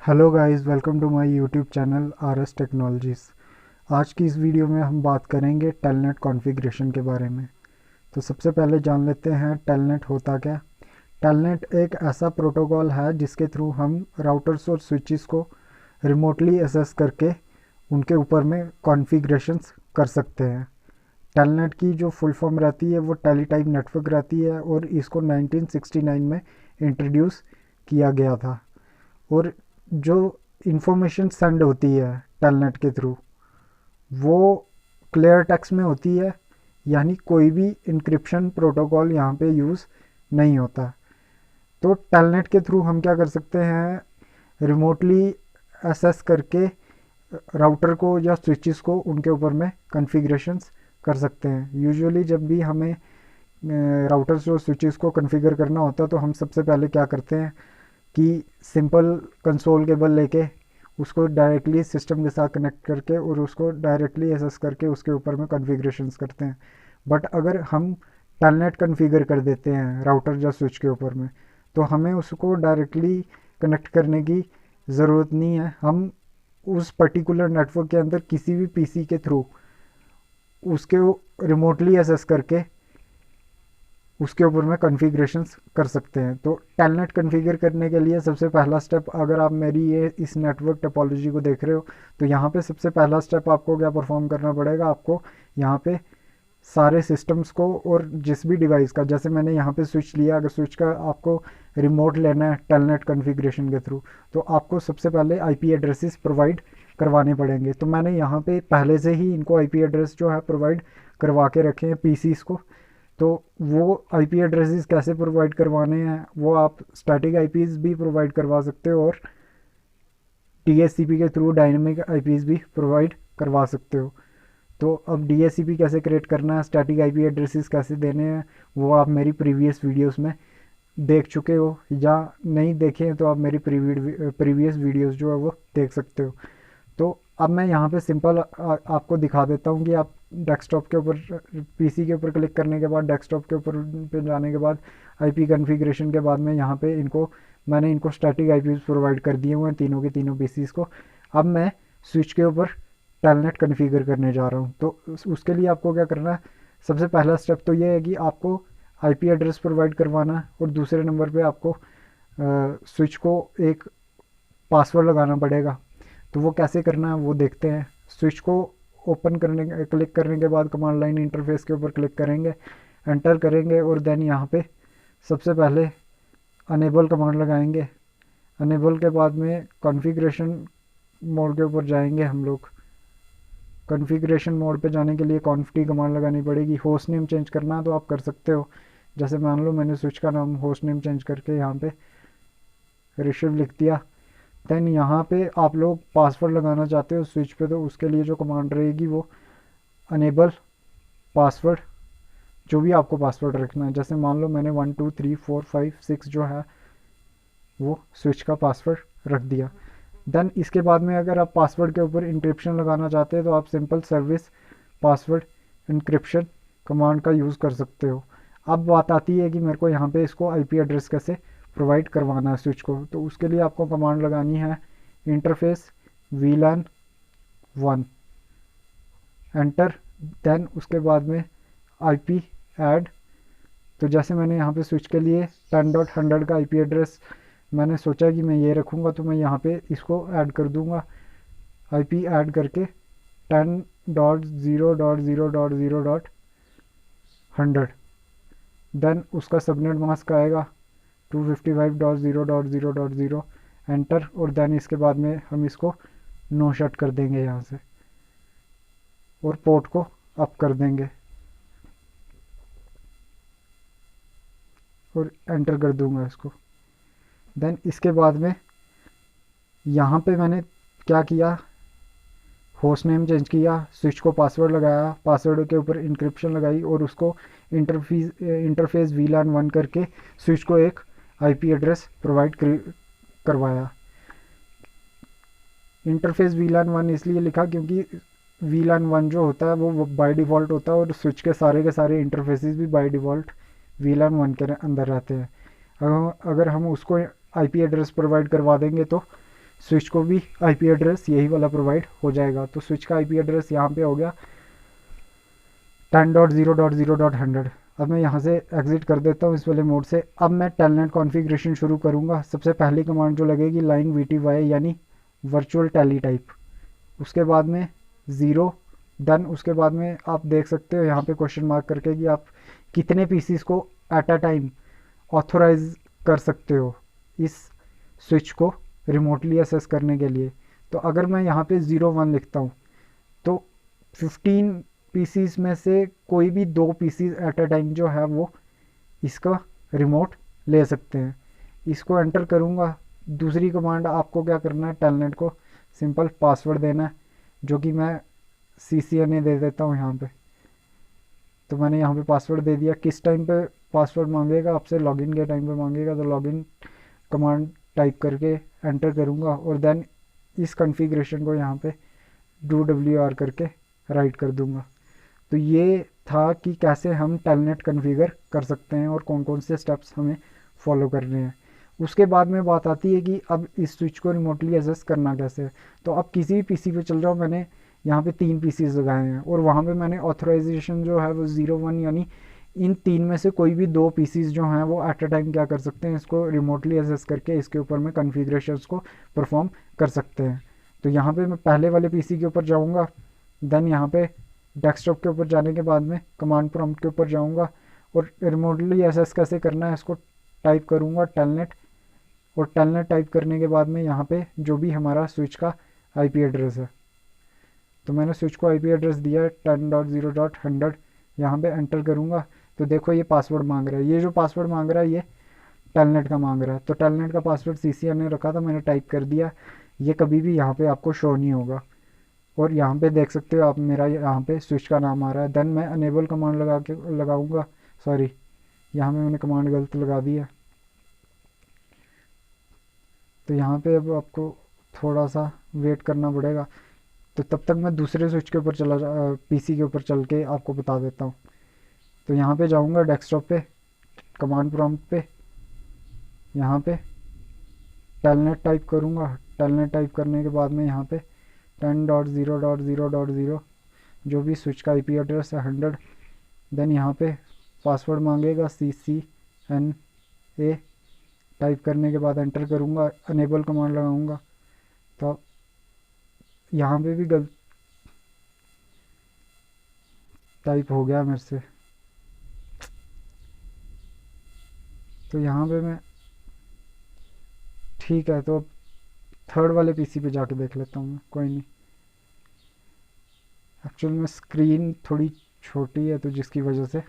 Hello guys, welcome to my YouTube channel RS एस टेक्नोलॉजीज़। आज की इस वीडियो में हम बात करेंगे टेलनेट कॉन्फ़िगरेशन के बारे में। तो सबसे पहले जान लेते हैं टेलनेट होता क्या। टेलनेट एक ऐसा प्रोटोकॉल है जिसके थ्रू हम राउटर्स और स्विचेस को रिमोटली एसेस करके उनके ऊपर में कॉन्फ़िगरेशंस कर सकते हैं। टेलनेट की जो फुल फॉर्म रहती है वो टेलीटाइप नेटवर्क रहती है और इसको 1969 में इंट्रोड्यूस किया गया था। और जो इंफॉर्मेशन सेंड होती है टेलनेट के थ्रू वो क्लियर टेक्स्ट में होती है, यानी कोई भी इंक्रिप्शन प्रोटोकॉल यहाँ पे यूज़ नहीं होता। तो टेलनेट के थ्रू हम क्या कर सकते हैं, रिमोटली एसेस करके राउटर को या स्विचेस को उनके ऊपर में कॉन्फ़िगरेशंस कर सकते हैं। यूजुअली जब भी हमें राउटर्स और स्विचेस को कॉन्फ़िगर करना होता है तो हम सबसे पहले क्या करते हैं कि सिंपल कंसोल केबल लेके उसको डायरेक्टली सिस्टम के साथ कनेक्ट करके और उसको डायरेक्टली एसेस करके उसके ऊपर में कॉन्फ़िगरेशंस करते हैं। बट अगर हम टेलनेट कॉन्फ़िगर कर देते हैं राउटर या स्विच के ऊपर में तो हमें उसको डायरेक्टली कनेक्ट करने की ज़रूरत नहीं है। हम उस पर्टिकुलर नेटवर्क के अंदर किसी भी पीसी के थ्रू उसके रिमोटली एसेस करके उसके ऊपर में कॉन्फ़िगरेशंस कर सकते हैं। तो टेलनेट कॉन्फ़िगर करने के लिए सबसे पहला स्टेप, अगर आप मेरी ये इस नेटवर्क टोपोलॉजी को देख रहे हो तो यहाँ पे सबसे पहला स्टेप आपको क्या परफॉर्म करना पड़ेगा, आपको यहाँ पे सारे सिस्टम्स को और जिस भी डिवाइस का, जैसे मैंने यहाँ पे स्विच लिया, अगर स्विच का आपको रिमोट लेना है टेलनेट कॉन्फ़िगरेशन के थ्रू तो आपको सबसे पहले आईपी एड्रेसेस प्रोवाइड करवाने पड़ेंगे। तो मैंने यहाँ पे पहले से ही इनको आईपी एड्रेस जो है प्रोवाइड करवा के रखे हैं पीसीस को। तो वो आईपी एड्रेसेस कैसे प्रोवाइड करवाने हैं वो आप स्टैटिक आईपीज भी प्रोवाइड करवा सकते हो और डीएचसीपी के थ्रू डायनेमिक आईपीज भी प्रोवाइड करवा सकते हो। तो अब डीएचसीपी कैसे क्रिएट करना है, स्टैटिक आईपी एड्रेसेस कैसे देने हैं, वो आप मेरी प्रीवियस वीडियोस में देख चुके हो, या नहीं देखे हैं तो आप मेरी प्रीवियस वीडियोस जो है वो देख सकते हो। तो अब मैं यहाँ पे सिंपल आपको दिखा देता हूँ कि आप डेस्कटॉप के ऊपर, पीसी के ऊपर क्लिक करने के बाद डेस्कटॉप के ऊपर पे जाने के बाद आईपी कॉन्फ़िगरेशन के बाद में यहाँ पे मैंने इनको स्टैटिक आईपी प्रोवाइड कर दिए हुए हैं तीनों के तीनों पीसीस को। अब मैं स्विच के ऊपर टेलनेट कॉन्फ़िगर करने जा रहा हूँ। तो उसके लिए आपको क्या करना है, सबसे पहला स्टेप तो ये है कि आपको आईपी एड्रेस प्रोवाइड करवाना है और दूसरे नंबर पे आपको स्विच को एक पासवर्ड लगाना पड़ेगा। तो वो कैसे करना है वो देखते हैं। स्विच को क्लिक करने के बाद कमांड लाइन इंटरफेस के ऊपर क्लिक करेंगे, एंटर करेंगे और देन यहाँ पे सबसे पहले अनेबल कमांड लगाएंगे। अनेबल के बाद में कॉन्फ़िगरेशन मोड के ऊपर जाएंगे हम लोग। कॉन्फ़िगरेशन मोड पे जाने के लिए कॉन्फ़ कमांड लगानी पड़ेगी। होस्ट नेम चेंज करना है तो आप कर सकते हो, जैसे मान लो मैंने स्विच का नाम होस्ट नेम चेंज करके यहाँ पे ऋषभ लिख दिया। देन यहाँ पे आप लोग पासवर्ड लगाना चाहते हो स्विच पे तो उसके लिए जो कमांड रहेगी वो अनेबल पासवर्ड, जो भी आपको पासवर्ड रखना है, जैसे मान लो मैंने 1 2 3 4 5 6 जो है वो स्विच का पासवर्ड रख दिया। देन इसके बाद में अगर आप पासवर्ड के ऊपर इंक्रिप्शन लगाना चाहते हैं तो आप simple service password encryption command का यूज़ कर सकते हो। अब बात आती है कि मेरे को यहाँ पे इसको आईपी एड्रेस कैसे प्रोवाइड करवाना है स्विच को। तो उसके लिए आपको कमांड लगानी है इंटरफेस वीलैन 1, एंटर। देन उसके बाद में आईपी ऐड। तो जैसे मैंने यहाँ पे स्विच के लिए 10.100 का आईपी एड्रेस मैंने सोचा कि मैं ये रखूँगा तो मैं यहाँ पे इसको ऐड कर दूँगा। आईपी ऐड करके 10.0.0.0.100। देन उसका सबनेट मास्क आएगा 255.0.0.0, एंटर। और देन इसके बाद में हम इसको नो शट कर देंगे यहाँ से और पोर्ट को अप कर देंगे और एंटर कर दूंगा इसको। देन इसके बाद में यहाँ पे मैंने क्या किया, होस्ट नेम चेंज किया, स्विच को पासवर्ड लगाया, पासवर्ड के ऊपर इंक्रिप्शन लगाई और उसको इंटरफेस वीलैन 1 करके स्विच को एक आईपी एड्रेस प्रोवाइड करवाया। इंटरफेस वीलैन 1 इसलिए लिखा क्योंकि वीलैन 1 जो होता है वो बाय डिफ़ॉल्ट होता है और स्विच के सारे इंटरफेसेस भी बाय डिफ़ॉल्ट वीलैन 1 के अंदर रहते हैं। अगर हम उसको आईपी एड्रेस प्रोवाइड करवा देंगे तो स्विच को भी आईपी एड्रेस यही वाला प्रोवाइड हो जाएगा। तो स्विच का आईपी एड्रेस यहाँ पे हो गया 10.0.0.100। अब मैं यहाँ से एग्जिट कर देता हूँ इस वाले मोड से। अब मैं टेलनेट कॉन्फ़िगरेशन शुरू करूँगा। सबसे पहली कमांड जो लगेगी लाइन VTY यानी वर्चुअल टैली टाइप, उसके बाद में 0 डन। उसके बाद में आप देख सकते हो यहाँ पे क्वेश्चन मार्क करके कि आप कितने पीसीस को एट अ टाइम ऑथोराइज कर सकते हो इस स्विच को रिमोटली असेस करने के लिए। तो अगर मैं यहाँ पे 01 लिखता हूँ तो 15 पीसीस में से कोई भी 2 पीसीस एट अ टाइम जो है वो इसका रिमोट ले सकते हैं। इसको एंटर करूँगा। दूसरी कमांड आपको क्या करना है, टेलनेट को सिंपल पासवर्ड देना है, जो कि मैं CCNA दे देता हूँ यहाँ पे। तो मैंने यहाँ पे पासवर्ड दे दिया। किस टाइम पे पासवर्ड मांगेगा आपसे, लॉगिन के टाइम पे मांगेगा। तो लॉगिन कमांड टाइप करके एंटर करूँगा और देन इस कॉन्फ़िगरेशन को यहाँ पे do WR करके राइट कर दूँगा। तो ये था कि कैसे हम टेलनेट कॉन्फ़िगर कर सकते हैं और कौन कौन से स्टेप्स हमें फॉलो करने हैं। उसके बाद में बात आती है कि अब इस स्विच को रिमोटली एसेस करना कैसे है। तो अब किसी भी पीसी पे चल जाओ, मैंने यहाँ पे 3 पीसीज लगाए हैं और वहाँ पे मैंने ऑथराइजेशन जो है वो 01 यानी इन 3 में से कोई भी 2 पीसीज जो हैं वो एट अ टाइम क्या कर सकते हैं, इसको रिमोटली एसेस करके इसके ऊपर में कॉन्फ़िगरेशंस को परफॉर्म कर सकते हैं। तो यहाँ पे मैं पहले वाले पीसी के ऊपर जाऊँगा, देन यहाँ पे डेस्कटॉप के ऊपर जाने के बाद में कमांड प्रॉम्प्ट के ऊपर जाऊँगा और रिमोटली एसेस कैसे करना है इसको टाइप करूँगा टेलनेट। और टेलनेट टाइप करने के बाद में यहाँ पे जो भी हमारा स्विच का आईपी एड्रेस है, तो मैंने स्विच को आईपी एड्रेस दिया है 10.0.100। यहाँ पे एंटर करूँगा तो देखो ये पासवर्ड मांग रहा है। ये जो पासवर्ड मांग रहा है ये टेलनेट का मांग रहा है। तो टेलनेट का पासवर्ड CCNA रखा था, मैंने टाइप कर दिया। ये कभी भी यहाँ पे आपको शो नहीं होगा और यहाँ पे देख सकते हो आप, मेरा यहाँ पे स्विच का नाम आ रहा है। देन मैं अनेबल कमांड लगाऊंगा। सॉरी, यहाँ में मैंने कमांड गलत लगा दी है। तो यहाँ पे अब आपको थोड़ा सा वेट करना पड़ेगा। तो तब तक मैं दूसरे स्विच के ऊपर पीसी के ऊपर चल के आपको बता देता हूँ। तो यहाँ पे जाऊँगा डेस्कटॉप पे, कमांड प्रॉम्प्ट पे, यहाँ पे टेलनेट टाइप करूँगा। टेलनेट टाइप करने के बाद में यहाँ पे 10.0.0.0 जो भी स्विच का आईपी एड्रेस है 100। देन यहाँ पे पासवर्ड मांगेगा CCNA। टाइप करने के बाद एंटर करूँगा, अनेबल कमांड लगाऊंगा। तो यहाँ पे भी गलत टाइप हो गया मेरे से। तो यहाँ पे मैं ठीक है, तो अब थर्ड वाले पीसी पे जाके देख लेता हूँ मैं। कोई नहीं, एक्चुअल में स्क्रीन थोड़ी छोटी है तो जिसकी वजह से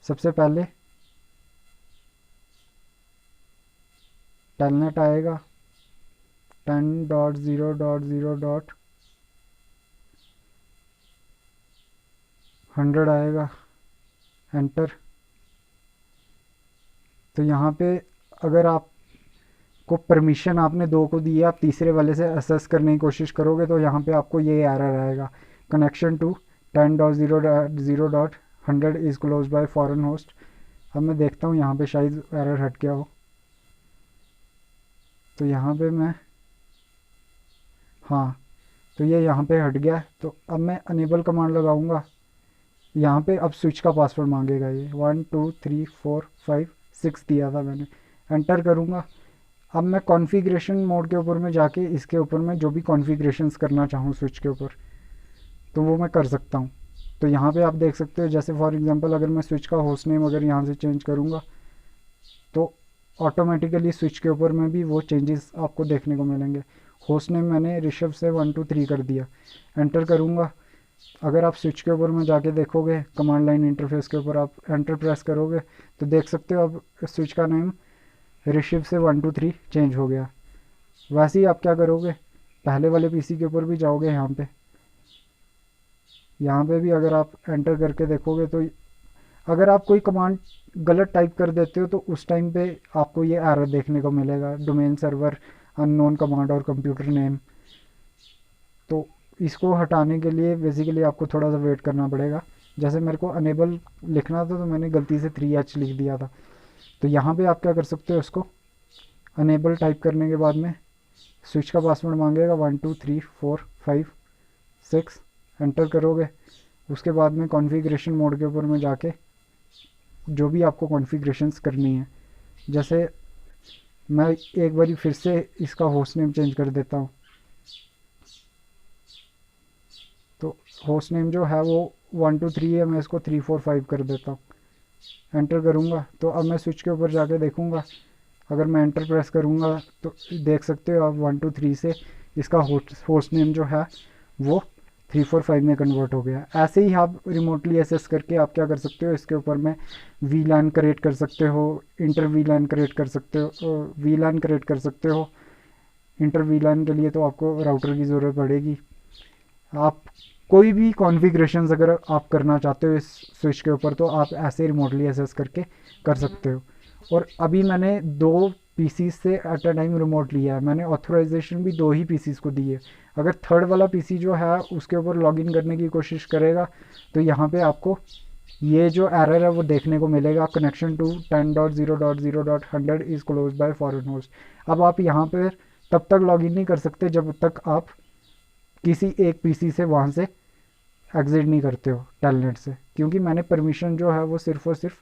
सबसे पहले टेलनेट आएगा 10.0.0.100 आएगा, एंटर। तो यहाँ पे अगर आपको परमिशन आपने 2 को दी है, आप तीसरे वाले से असेस करने की कोशिश करोगे तो यहाँ पे आपको ये एरर आएगा, connection to 10.0.0.100 is close by foreign host. अब मैं देखता हूँ यहाँ पे शायद एरर हट गया हो। तो यहाँ पे मैं, हाँ, तो ये यहाँ पे हट गया। तो अब मैं अनेबल कमांड लगाऊंगा। यहाँ पे अब स्विच का पासवर्ड मांगेगा, ये 1 2 3 4 5 6 दिया था मैंने। एंटर करूँगा। अब मैं कॉन्फ़िगरेशन मोड के ऊपर में जाके इसके ऊपर में जो भी कॉन्फ़िगरेशंस करना चाहूँ स्विच के ऊपर, तो वो मैं कर सकता हूँ। तो यहाँ पे आप देख सकते हो, जैसे फॉर एग्जांपल अगर मैं स्विच का होस्ट नेम अगर यहाँ से चेंज करूँगा तो ऑटोमेटिकली स्विच के ऊपर में भी वो चेंजेस आपको देखने को मिलेंगे। होस्ट नेम मैंने ऋषभ से 1 2 3 कर दिया, एंटर करूँगा। अगर आप स्विच के ऊपर में जाके देखोगे, कमांड लाइन इंटरफेस के ऊपर आप एंटर प्रेस करोगे तो देख सकते हो अब स्विच का नेम ऋषभ से 1 2 3 चेंज हो गया। वैसे ही आप क्या करोगे, पहले वाले पीसी के ऊपर भी जाओगे, यहाँ पे भी अगर आप एंटर करके देखोगे तो अगर आप कोई कमांड गलत टाइप कर देते हो तो उस टाइम पे आपको ये एरर देखने को मिलेगा, डोमेन सर्वर अननोन कमांड और कंप्यूटर नेम। तो इसको हटाने के लिए बेसिकली आपको थोड़ा सा वेट करना पड़ेगा। जैसे मेरे को अनेबल लिखना था तो मैंने गलती से 3H लिख दिया था। तो यहाँ पे आप क्या कर सकते हो, इसको अनेबल टाइप करने के बाद में स्विच का पासवर्ड मांगेगा 1 2 3 4 5 6, एंटर करोगे। उसके बाद में कॉन्फ़िगरेशन मोड के ऊपर में जाके जो भी आपको कॉन्फ़िगरेशंस करनी है, जैसे मैं एक बारी फिर से इसका होस्ट नेम चेंज कर देता हूँ। तो होस्ट नेम जो है वो 1 2 3 है, मैं इसको 3 4 5 कर देता हूँ। एंटर करूँगा तो अब मैं स्विच के ऊपर जाके देखूँगा। अगर मैं एंटर प्रेस करूँगा तो देख सकते हो आप 1 2 3 से इसका होस्ट नेम जो है वो 3 4 5 में कन्वर्ट हो गया। ऐसे ही आप रिमोटली एसेस करके आप क्या कर सकते हो, इसके ऊपर में वीलैन क्रिएट कर सकते हो, इंटर वीलैन क्रिएट कर सकते हो, वीलैन क्रिएट कर सकते हो। इंटर वीलैन के लिए तो आपको राउटर की ज़रूरत पड़ेगी। आप कोई भी कॉन्फ़िगरेशंस अगर आप करना चाहते हो इस स्विच के ऊपर तो आप ऐसे रिमोटली एसेस करके कर सकते हो। और अभी मैंने 2 पीसीज से एट अ टाइम रिमोट लिया है, मैंने ऑथराइजेशन भी 2 ही पीसीज को दी है। अगर थर्ड वाला पीसी जो है उसके ऊपर लॉगिन करने की कोशिश करेगा तो यहाँ पे आपको ये जो एरर है वो देखने को मिलेगा, connection to 10.0.0.100 is close by foreign host. अब आप यहाँ पर तब तक लॉगिन नहीं कर सकते जब तक आप किसी एक पीसी से वहाँ से एग्ज़िट नहीं करते हो टेलनेट से, क्योंकि मैंने परमिशन जो है वो सिर्फ़ और सिर्फ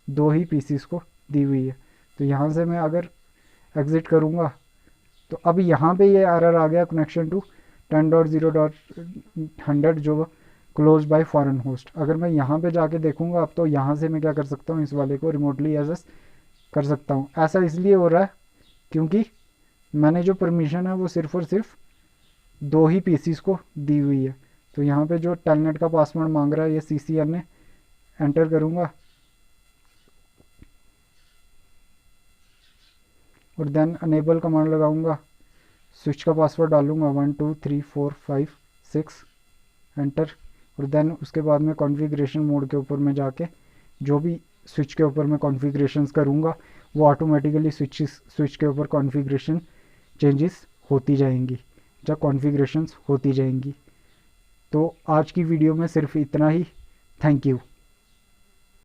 2 ही पीसीस को दी हुई है। तो यहाँ से मैं अगर एग्ज़िट करूँगा तो अब यहाँ पे ये एरर आ गया, कनेक्शन टू 10.0.100 जो क्लोज बाय फॉरेन होस्ट। अगर मैं यहाँ पे जाके देखूँगा अब तो यहाँ से मैं क्या कर सकता हूँ, इस वाले को रिमोटली एसेस कर सकता हूँ। ऐसा इसलिए हो रहा है क्योंकि मैंने जो परमिशन है वो सिर्फ़ और सिर्फ 2 ही पीसीस को दी हुई है। तो यहाँ पे जो टेलनेट का पासवर्ड मांग रहा है ये CCN है, एंटर करूँगा और देन अनेबल कमांड लगाऊंगा, स्विच का पासवर्ड डालूंगा 1 2 3 4 5 6, एंटर। और देन उसके बाद में कॉन्फ़िगरेशन मोड के ऊपर में जाके जो भी स्विच के ऊपर मैं कॉन्फ़िगरेशंस करूँगा वो ऑटोमेटिकली स्विच के ऊपर कॉन्फ़िगरेशन चेंजेस होती जाएंगी, जब कॉन्फ़िगरेशंस होती जाएंगी। तो आज की वीडियो में सिर्फ इतना ही। Thank you.